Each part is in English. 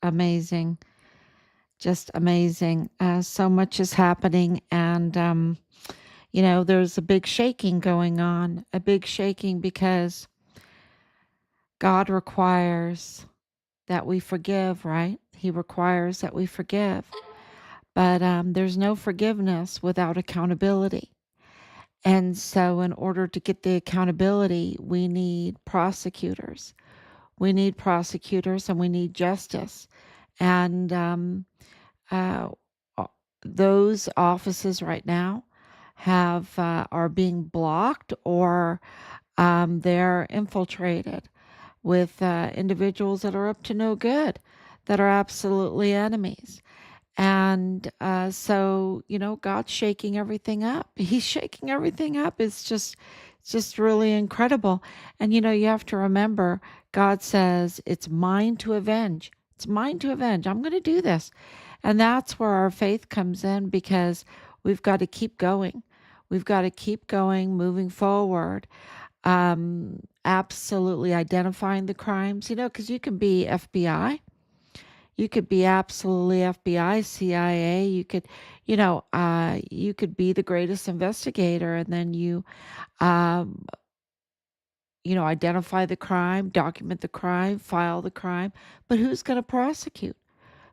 amazing. Just amazing. So much is happening, and there's a big shaking going on. A big shaking because God requires that we forgive, right? He requires that we forgive. But there's no forgiveness without accountability. And so, in order to get the accountability, we need prosecutors. We need prosecutors and we need justice. And uh, those offices right now are being blocked, or they're infiltrated with individuals that are up to no good, that are absolutely enemies. And so, God's shaking everything up. He's shaking everything up. It's just really incredible. And, you have to remember, God says, it's mine to avenge. It's mine to avenge. I'm going to do this. And that's where our faith comes in, because we've got to keep going. We've got to keep going, moving forward, absolutely identifying the crimes, because you can be FBI. You could be absolutely FBI, CIA. You could be the greatest investigator, and then um, identify the crime, document the crime, file the crime. But who's going to prosecute?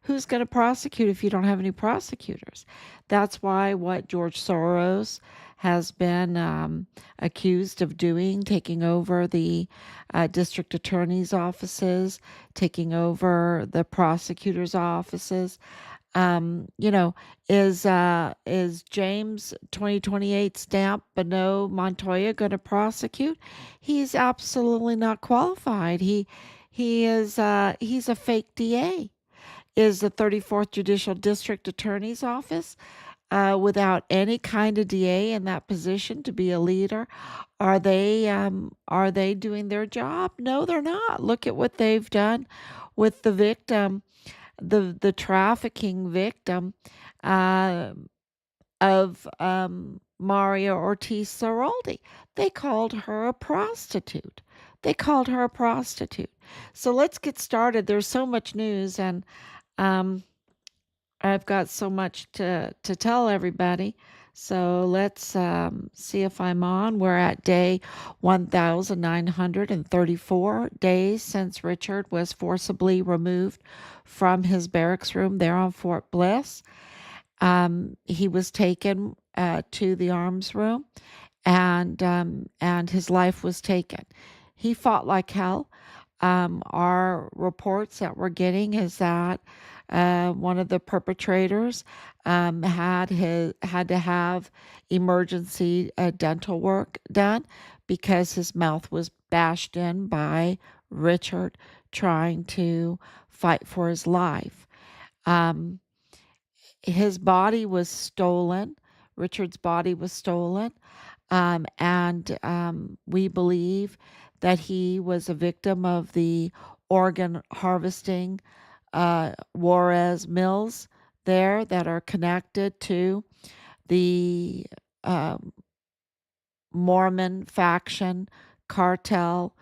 Who's going to prosecute if you don't have any prosecutors? That's why what George Soros has been accused of doing, taking over the district attorney's offices, taking over the prosecutor's offices. Um, you know, is James 2028 stamp Beno Montoya going to prosecute? He's absolutely not qualified. He's a fake DA. Is the 34th Judicial District Attorney's Office without any kind of DA in that position to be a leader? Are they doing their job? No, they're not. Look at what they've done with the victim, the trafficking victim uh, of Mario Ortiz Saroldi. They called her a prostitute. They called her a prostitute. So let's get started. There's so much news, and um, I've got so much to tell everybody. So let's see if I'm on. We're at day 1,934 days since Richard was forcibly removed from his barracks room there on Fort Bliss. He was taken to the arms room, and his life was taken. He fought like hell. Our reports that we're getting is that one of the perpetrators had to have emergency dental work done because his mouth was bashed in by Richard trying to fight for his life. Um, his body was stolen. Richard's body was stolen. And we believe that he was a victim of the organ harvesting Juarez mills there that are connected to the um, Mormon faction cartel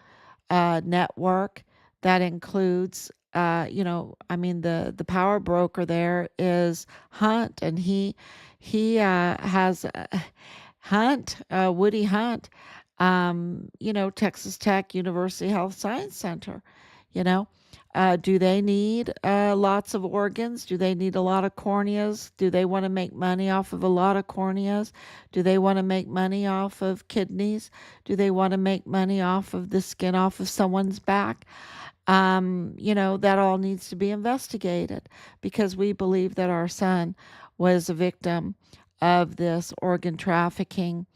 network that includes, the power broker there is Hunt, and he has Hunt, Woody Hunt, Texas Tech University Health Science Center. You know, do they need lots of organs? Do they need a lot of corneas? Do they want to make money off of a lot of corneas? Do they want to make money off of kidneys? Do they want to make money off of the skin off of someone's back? That all needs to be investigated, because we believe that our son was a victim of this organ trafficking,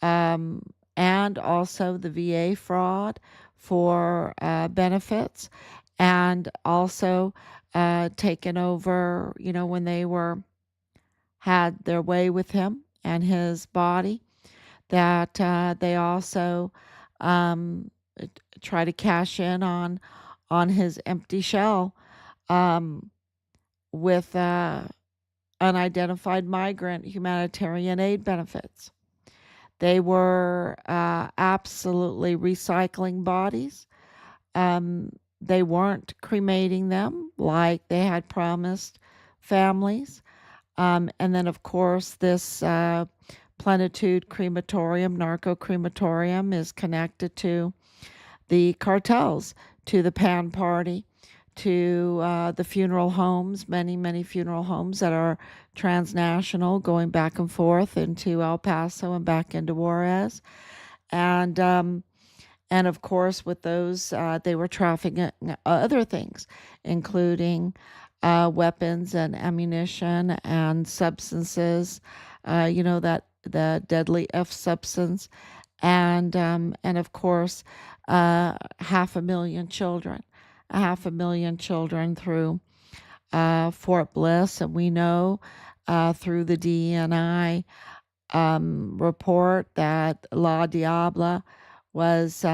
um, and also the VA fraud for benefits, and also taken over, when they had their way with him and his body, that they also um, try to cash in on his empty shell, um, with unidentified migrant humanitarian aid benefits. They were absolutely recycling bodies. They weren't cremating them. like they had promised families. And then, of course, this Plenitude crematorium, narco crematorium, is connected to the cartels, to the Pan Party, to the funeral homes, many, many funeral homes that are transnational, going back and forth into El Paso and back into Juarez. And and of course, with those, they were trafficking other things, including weapons and ammunition and substances. That the deadly F substance, and of course, 500,000 children, 500,000 children through Fort Bliss, and we know through the DNI report that La Diabla was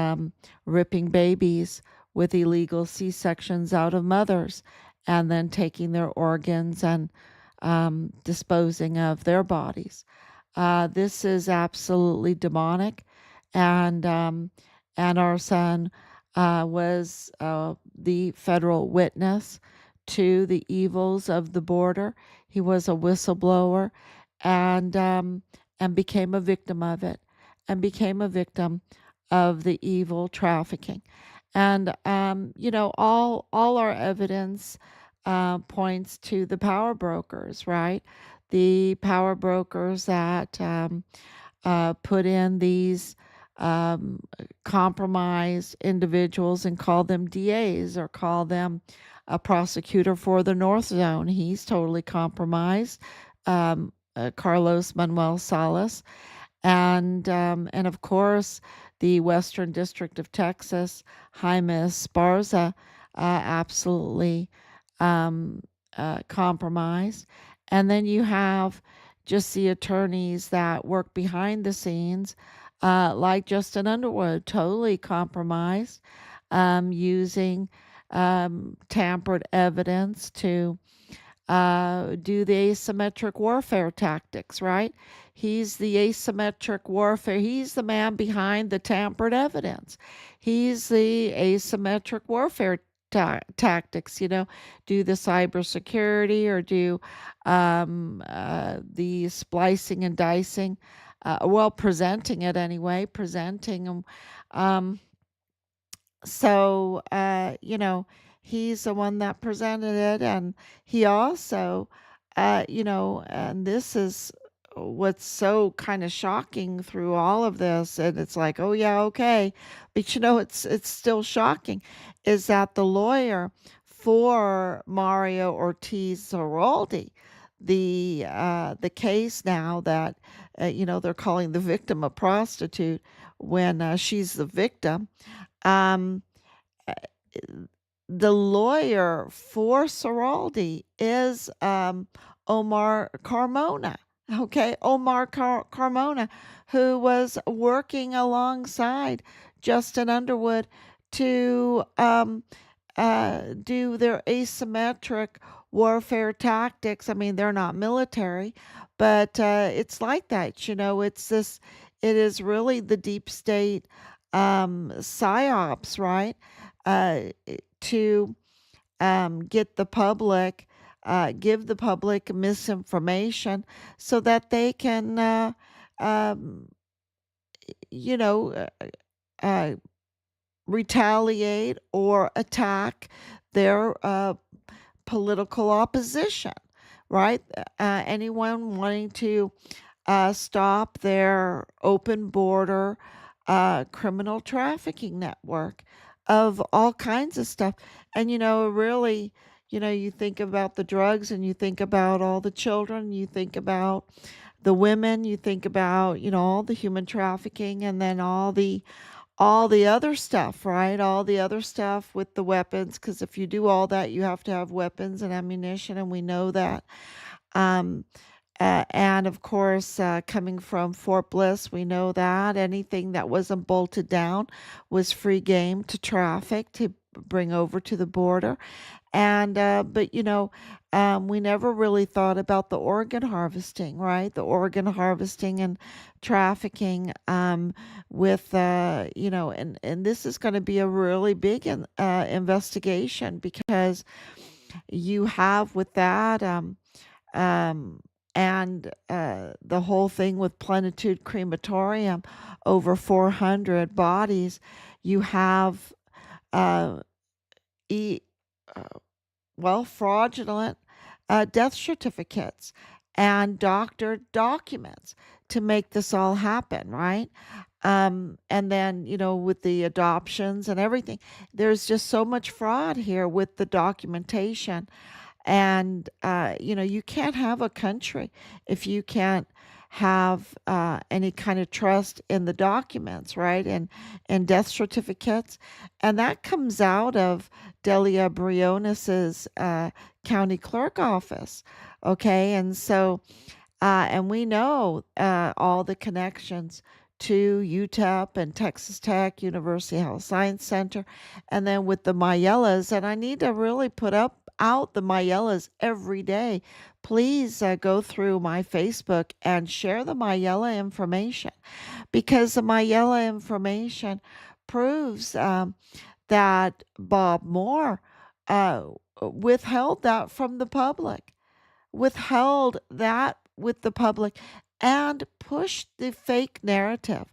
ripping babies with illegal C-sections out of mothers and then taking their organs and disposing of their bodies. This is absolutely demonic, and our son was the federal witness to the evils of the border. He was a whistleblower, and became a victim of it, and became a victim of the evil trafficking. And all our evidence points to the power brokers, right? The power brokers that put in these compromised individuals and call them DAs or call them a prosecutor for the North Zone. He's totally compromised. Carlos Manuel Salas, and of course the Western District of Texas, Jaime Esparza, absolutely compromised. And then you have just the attorneys that work behind the scenes, like Justin Underwood, totally compromised, using tampered evidence to do the asymmetric warfare tactics, right? He's the asymmetric warfare. He's the man behind the tampered evidence. He's the asymmetric warfare tactics, do the cybersecurity or do the splicing and dicing. Presenting it anyway, presenting them. Um, so he's the one that presented it, and he also, and this is what's so kind of shocking through all of this, and it's like, oh yeah, okay, but it's still shocking, is that the lawyer for Mario Ortiz Saroldi, the case now that they're calling the victim a prostitute when she's the victim. um, uh, the lawyer for Saraldi is Omar Carmona. Okay, Omar Carmona, who was working alongside Justin Underwood to do their asymmetric warfare tactics. I mean, they're not military, but it's like that. It is really the deep state psyops, right? To get the public, give the public misinformation so that they can, um, you know, uh, uh, retaliate or attack their political opposition, right? Anyone wanting to stop their open border criminal trafficking network of all kinds of stuff. And, really, you think about the drugs and you think about all the children, you think about the women, you think about, all the human trafficking, and then all the other stuff, right? All the other stuff with the weapons, because if you do all that, you have to have weapons and ammunition, and we know that. Um, and of course, coming from Fort Bliss, we know that anything that wasn't bolted down was free game to traffic, to bring over to the border. But we never really thought about the organ harvesting, right? The organ harvesting and trafficking, with, and this is going to be a really big investigation, because You have with that, um, and the whole thing with Plenitude Crematorium, over 400 bodies. You have uh, e- uh, fraudulent death certificates and doctored documents to make this all happen, right? And then, with the adoptions and everything, there's just so much fraud here with the documentation. And, you can't have a country if you can't have any kind of trust in the documents, right? And death certificates. And that comes out of Delia Briones's county clerk office. Okay. And so, and we know all the connections to UTEP and Texas Tech, University Health Science Center, and then with the Mayellas. And I need to really put out the Mayellas every day. Please go through my Facebook and share the Mayella information, because the Mayella information proves that Bob Moore uh, withheld that from the public, withheld that with the public, and pushed the fake narrative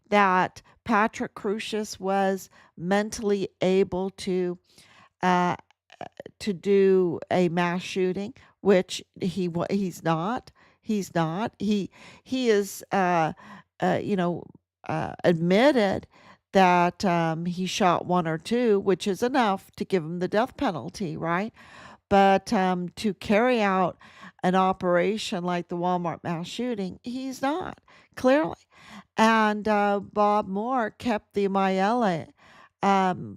that Patrick Crucius was mentally able uh, to do a mass shooting, which he's not. He's not. He is admitted that he shot one or two, which is enough to give him the death penalty, right? But to carry out an operation like the Walmart mass shooting, he's not, clearly. And Bob Moore kept the Mayella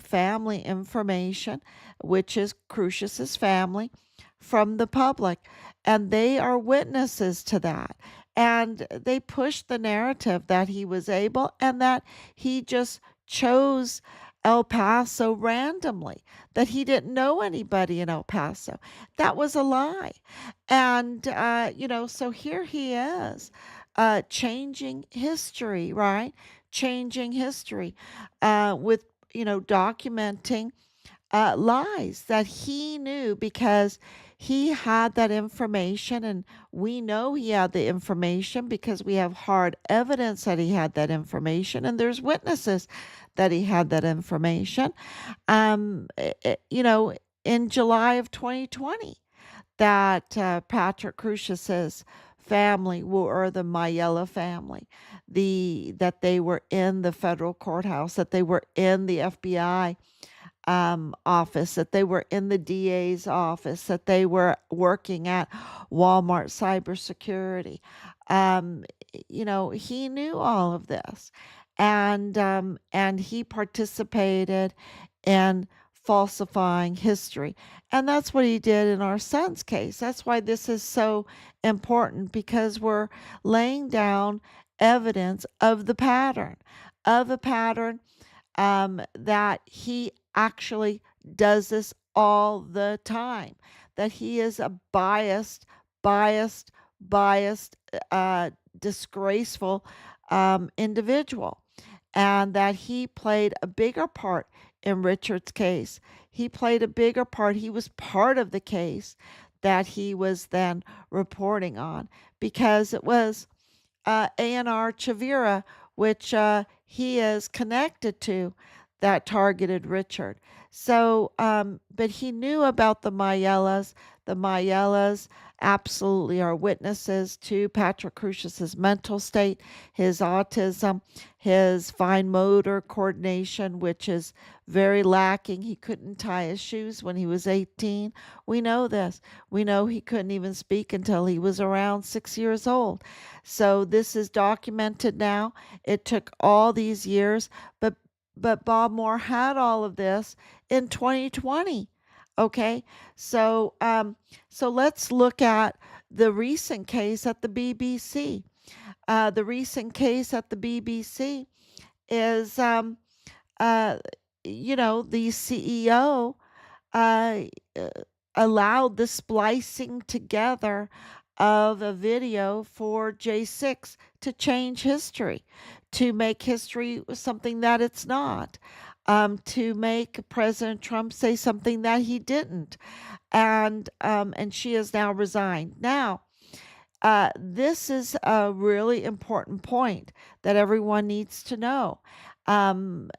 family information, which is Crucius's family, from the public. And they are witnesses to that. And they pushed the narrative that he was able, and that he just chose El Paso randomly, that he didn't know anybody in El Paso. That was a lie. And, so here he is, changing history, right? Changing history with, documenting lies that he knew, because he had that information. And we know he had the information because we have hard evidence that he had that information. And there's witnesses that he had that information. Um, i- i- you know, in July of 2020, that Patrick Crucius's family, or the Mayella family, that they were in the federal courthouse, that they were in the FBI office, that they were in the DA's office, that they were working at Walmart cybersecurity. Um, he knew all of this, and he participated in falsifying history. And that's what he did in our son's case. That's why this is so important, because we're laying down evidence of the pattern, of a pattern that he actually does this all the time, that he is a biased, biased, disgraceful individual, and that he played a bigger part in Richard's case. He played a bigger part. He was part of the case that he was then reporting on, because it was A&R Chavira, which he is connected to, that targeted Richard. So, but he knew about the Mayellas. The Mayellas absolutely are witnesses to Patrick Crucius's mental state, his autism, his fine motor coordination, which is very lacking. He couldn't tie his shoes when he was 18. We know this. We know he couldn't even speak until he was around 6 years old. So this is documented now. It took all these years, but Bob Moore had all of this in 2020. Okay, so let's look at the recent case at the BBC. The recent case at the BBC is, uh, the CEO uh, uh, allowed the splicing together of a video for J6 to change history, to make history something that it's not. to make President Trump say something that he didn't. And she has now resigned. Now, this is a really important point that everyone needs to know. Um,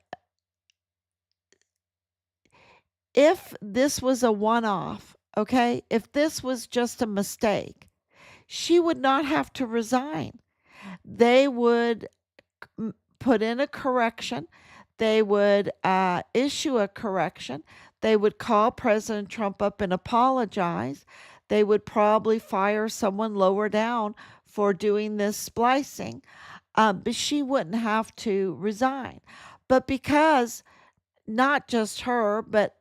if this was a one off, okay, if this was just a mistake, she would not have to resign. They would put in a correction, they would issue a correction, they would call President Trump up and apologize. They would probably fire someone lower down for doing this splicing, but she wouldn't have to resign. But because not just her, but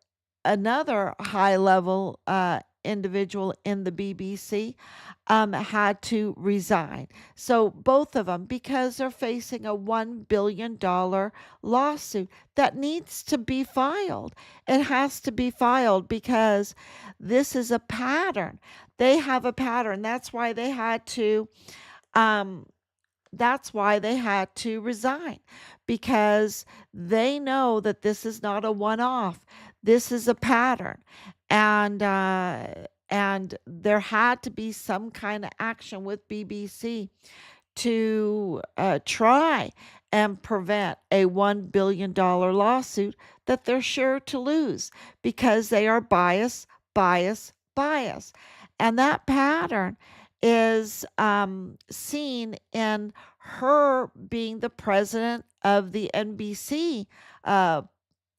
another high level individual in the BBC had to resign. So both of them, because they're facing a $1 billion lawsuit that needs to be filed. It has to be filed because this is a pattern. They have a pattern. Um, that's why they had to resign, because they know that this is not a one-off. This is a pattern, and there had to be some kind of action with BBC to try and prevent a $1 billion lawsuit that they're sure to lose because they are bias. And that pattern is seen in her being the president of the NBC,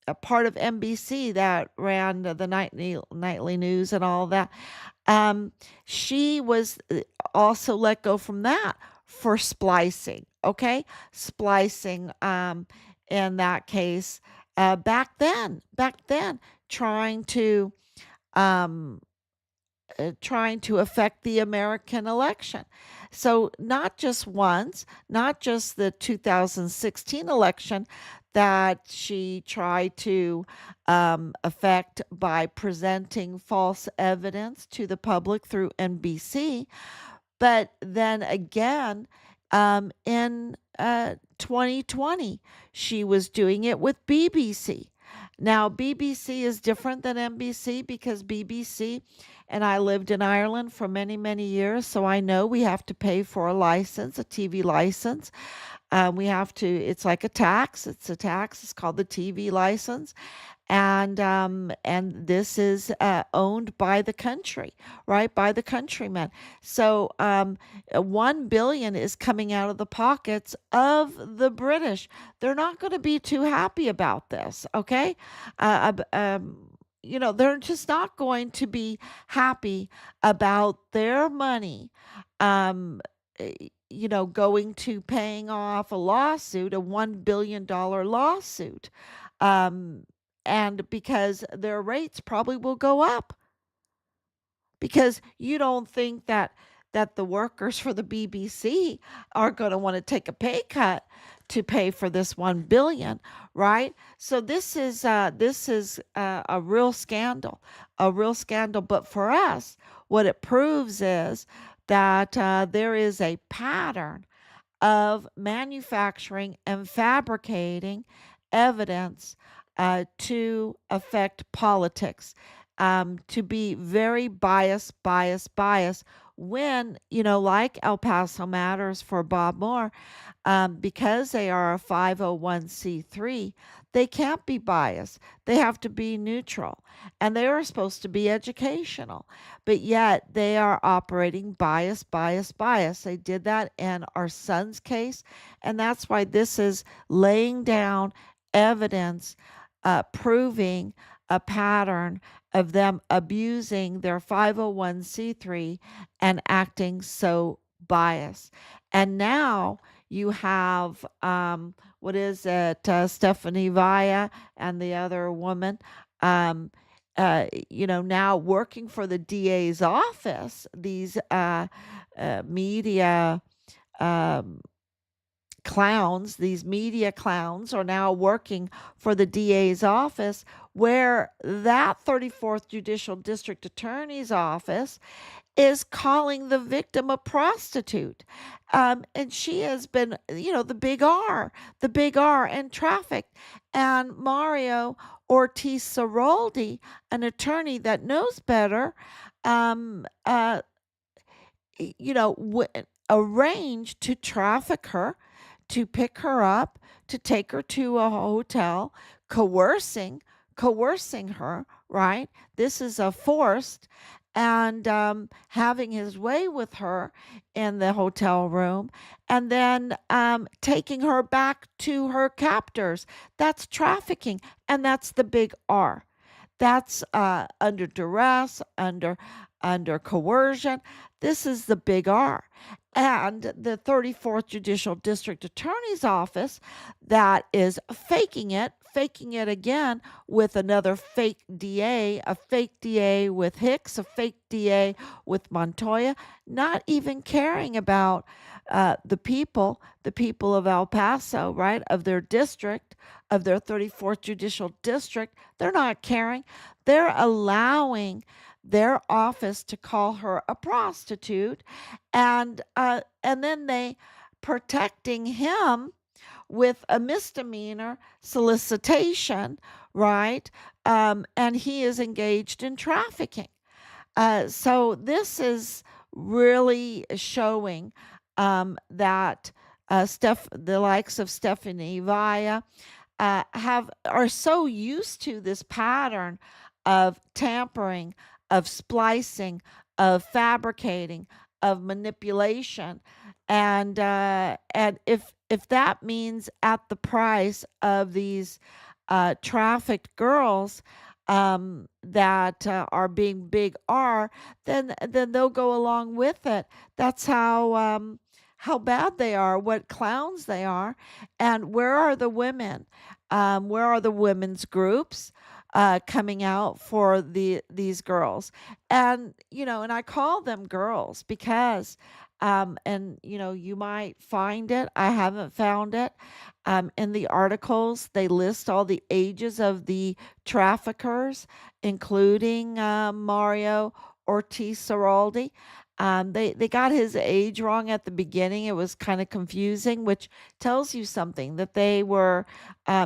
a part of NBC that ran the nightly news and all that. Um, she was also let go from that for splicing. Okay, splicing. In that case, back then, trying to um, trying to affect the American election. So, not just once, not just the 2016 election that she tried to affect by presenting false evidence to the public through NBC, but then again, in 2020, she was doing it with BBC. Now, BBC is different than NBC because BBC, and I lived in Ireland for many, many years, so I know we have to pay for a license, a TV license. We have to, it's like a tax. It's a tax. It's called the TV license. And this is owned by the country, right? By the countrymen. So 1 billion is coming out of the pockets of the British. They're not going to be too happy about this, okay? They're just not going to be happy about their money. Um, going to paying off a lawsuit, a $1 billion lawsuit. Um, and because their rates probably will go up, because you don't think that the workers for the BBC are going to want to take a pay cut to pay for this 1 billion, right? So this is a real scandal, a real scandal. But for us, what it proves is that there is a pattern of manufacturing and fabricating evidence to affect politics, to be very biased. When, like El Paso Matters for Bob Moore, because they are a 501c3, they can't be biased. They have to be neutral. And they are supposed to be educational. But yet they are operating bias. They did that in our son's case. And that's why this is laying down evidence proving a pattern of them abusing their 501c3 and acting so biased. And now you have, what is it, Stephanie Vaya and the other woman, now working for the DA's office, these media um, clowns, these media clowns, are now working for the DA's office, where that 34th Judicial District Attorney's office is calling the victim a prostitute. And she has been, the big R, and trafficked. And Mario Ortiz Saroldi, an attorney that knows better, um, uh, arranged to traffic her, to pick her up, to take her to a hotel, coercing, coercing her, right? This is a forced, and having his way with her in the hotel room, and then taking her back to her captors. That's trafficking, and that's the big R. That's under duress, under coercion. This is the big R. And the 34th Judicial District Attorney's Office that is faking it again with another fake DA, a fake DA with Hicks, a fake DA with Montoya, not even caring about the people of El Paso, right, of their district, of their 34th Judicial District. They're not caring. They're allowing their office to call her a prostitute, and then they protecting him with a misdemeanor solicitation, right? And he is engaged in trafficking. So this is really showing that the likes of Stephanie Vaya are so used to this pattern of tampering, of splicing, of fabricating, of manipulation, and if that means at the price of these trafficked girls that are being big R, then they'll go along with it. That's how bad they are, what clowns they are. And where are the women? Where are the women's groups coming out for these girls? And I call them girls because and you might find it. I haven't found it. In the articles, they list all the ages of the traffickers, including Mario Ortiz Saroldi. They got his age wrong at the beginning. It was kind of confusing, which tells you something, that they were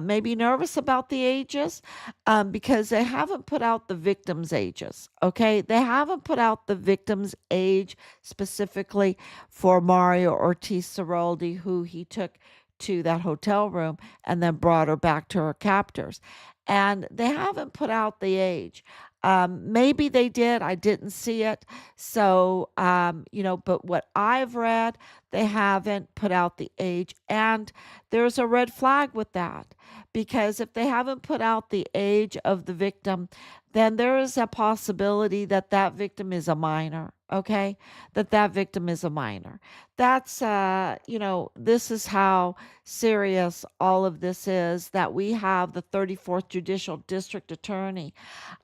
maybe nervous about the ages, because they haven't put out the victims' ages. Okay, they haven't put out the victim's age specifically for Mario Ortiz Saroldi, who he took to that hotel room and then brought her back to her captors. And they haven't put out the age. Maybe they did. I didn't see it. So, but what I've read, they haven't put out the age. And there's a red flag with that, because if they haven't put out the age of the victim, then there is a possibility that that victim is a minor. Okay, that victim is a minor. That's this is how serious all of this is, that we have the 34th Judicial District Attorney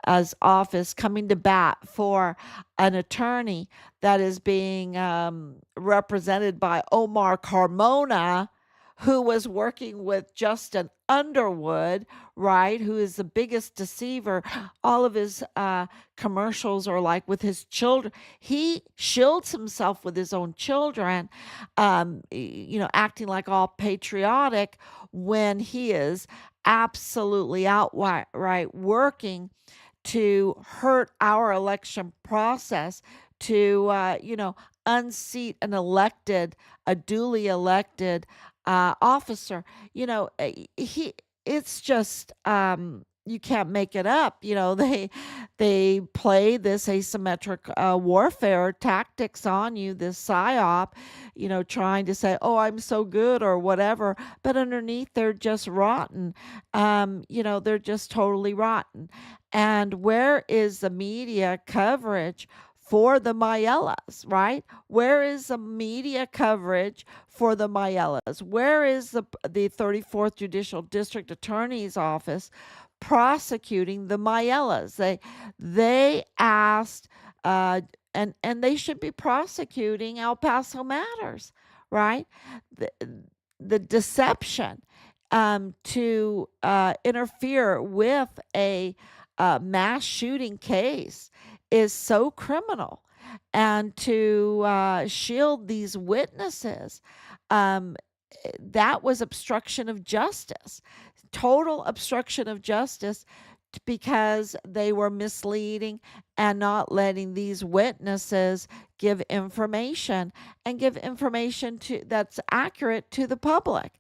as office coming to bat for an attorney that is being represented by Omar Carmona, who was working with Justin Underwood, right? Who is the biggest deceiver. All of his commercials are like with his children. He shields himself with his own children, acting like all patriotic when he is absolutely outright working to hurt our election process, to unseat a duly elected officer. It's just you can't make it up. They play this asymmetric warfare tactics on you, this psyop, trying to say, oh, I'm so good or whatever, but underneath they're just rotten. They're just totally rotten. And where is the media coverage for the Mayellas, right? Where is the media coverage for the Mayellas? Where is the 34th Judicial District Attorney's Office prosecuting the Mayellas? They asked, and they should be prosecuting El Paso Matters, right? the deception to interfere with a mass shooting case is so criminal, and to shield these witnesses, um, that was obstruction of justice, total obstruction of justice, because they were misleading and not letting these witnesses give information, and give information that's accurate to the public,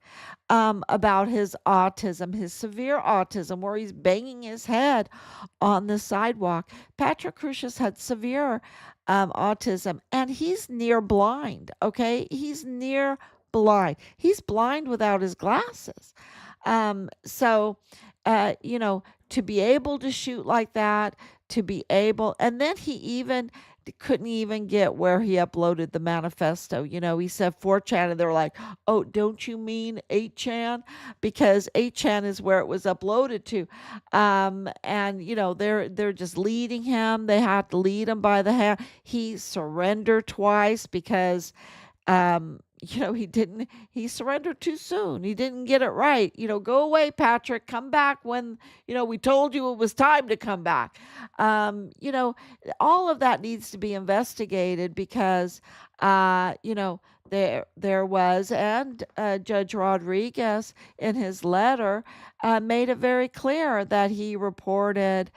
about his autism, his severe autism, where he's banging his head on the sidewalk. Patrick Crucius had severe autism, and he's near blind. Okay, he's near blind. He's blind without his glasses. So, to be able to shoot like that, to be able, and then he even couldn't even get where he uploaded the manifesto. He said 4chan, and they were like, "Oh, don't you mean 8chan?" Because 8chan is where it was uploaded to. And they're just leading him. They have to lead him by the hand. He surrendered twice because he surrendered too soon. He didn't get it right. Go away, Patrick, come back when, we told you it was time to come back. All of that needs to be investigated, because, there was, and Judge Rodriguez in his letter made it very clear that he reported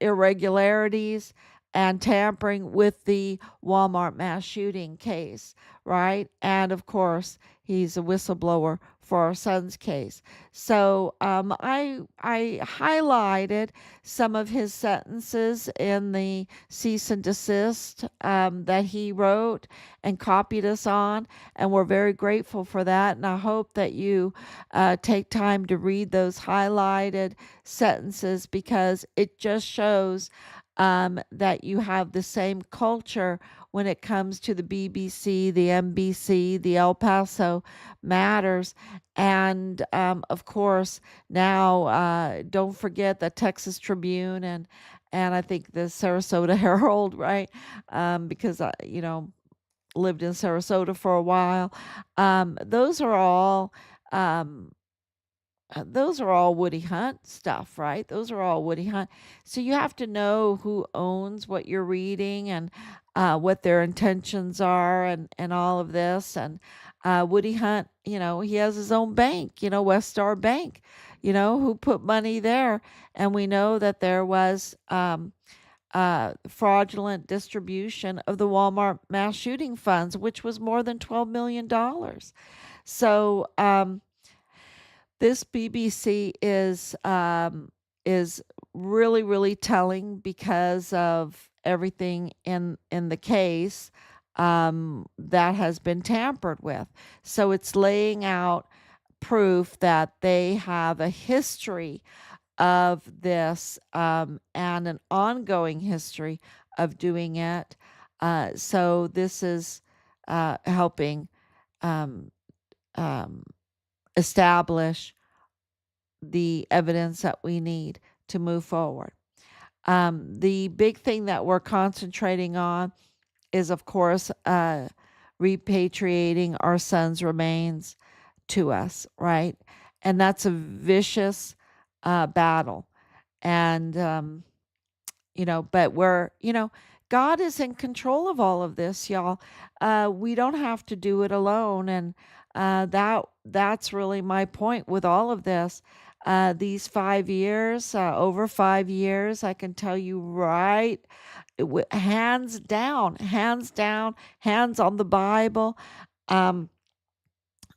irregularities and tampering with the Walmart mass shooting case, right? And of course, he's a whistleblower for our son's case. So I highlighted some of his sentences in the cease and desist that he wrote and copied us on, and we're very grateful for that. And I hope that you take time to read those highlighted sentences, because it just shows that you have the same culture when it comes to the BBC, the NBC, the El Paso matters. And of course, now don't forget the Texas Tribune, and I think the Sarasota Herald, right? Because lived in Sarasota for a while. Those are all Woody Hunt stuff, right? Those are all Woody Hunt. So you have to know who owns what you're reading, and what their intentions are, and all of this. And Woody Hunt, he has his own bank, West Star Bank, who put money there. And we know that there was fraudulent distribution of the Walmart mass shooting funds, which was more than $12 million. So, this BBC is really, really telling, because of everything in the case that has been tampered with. So it's laying out proof that they have a history of this, and an ongoing history of doing it. So this is helping um, um, establish the evidence that we need to move forward. The big thing that we're concentrating on is, of course, repatriating our son's remains to us, right? And that's a vicious battle. And, but God is in control of all of this, y'all. We don't have to do it alone. And that's really my point with all of this. These 5 years, over 5 years, I can tell you right, hands down, hands on the Bible,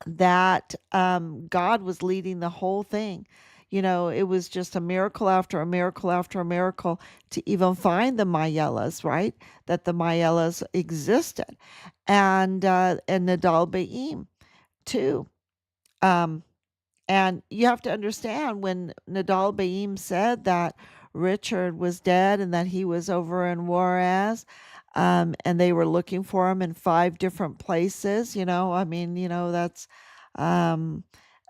that God was leading the whole thing. It was just a miracle after a miracle after a miracle to even find the Mayellas, right? That the Mayellas existed, and Nadal Baim too. And you have to understand, when Nadal Baim said that Richard was dead and that he was over in Juarez, and they were looking for him in 5 different places, that's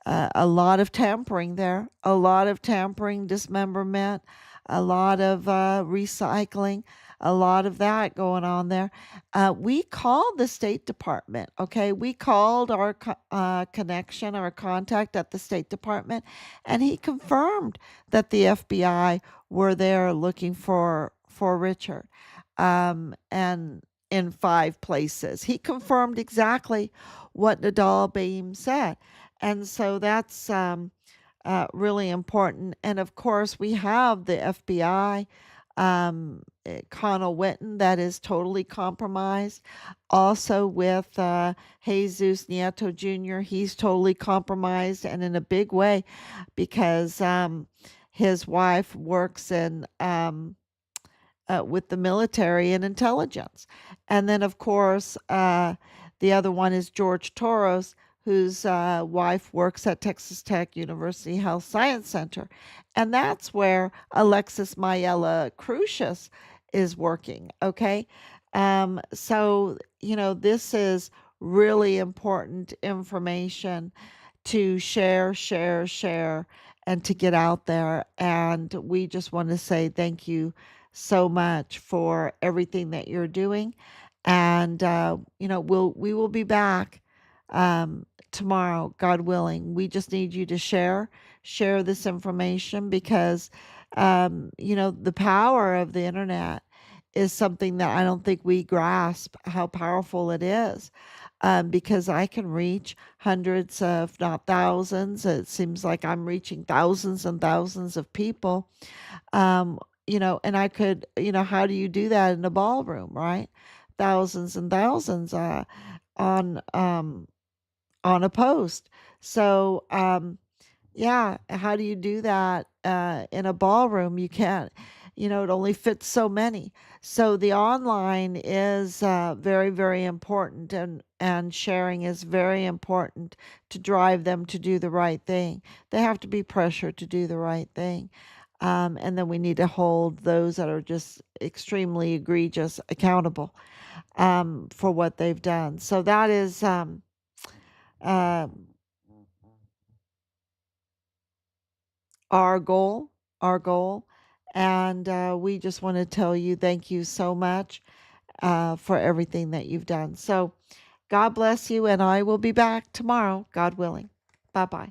a lot of tampering there, a lot of tampering, dismemberment, a lot of recycling, a lot of that going on there. We called the State Department, okay? We called our connection, our contact at the State Department, and he confirmed that the FBI were there looking for Richard, and in 5 places. He confirmed exactly what Nadal Baim said. And so that's really important. And of course, we have the FBI, Connell Witten, that is totally compromised. Also, with Jesus Nieto Jr., he's totally compromised and in a big way because his wife works in. With the military and intelligence. And then, of course, the other one is George Toros, whose wife works at Texas Tech University Health Science Center. And that's where Alexis Mayela Crucius is working. Okay. So, this is really important information to share, and to get out there. And we just want to say thank you so much for everything that you're doing. And we will be back tomorrow, God willing. We just need you to share this information because the power of the internet is something that I don't think we grasp how powerful it is. Because I can reach hundreds, if not thousands. It seems like I'm reaching thousands and thousands of people. Um, and I could, how do you do that in a ballroom, right? Thousands and thousands on um, on a post. So, yeah, how do you do that in a ballroom? You can't, it only fits so many. So the online is very, very important, and sharing is very important to drive them to do the right thing. They have to be pressured to do the right thing. And then we need to hold those that are just extremely egregious accountable for what they've done. So that is uh, our goal, our goal. And we just want to tell you thank you so much for everything that you've done. So God bless you, and I will be back tomorrow, God willing. Bye bye.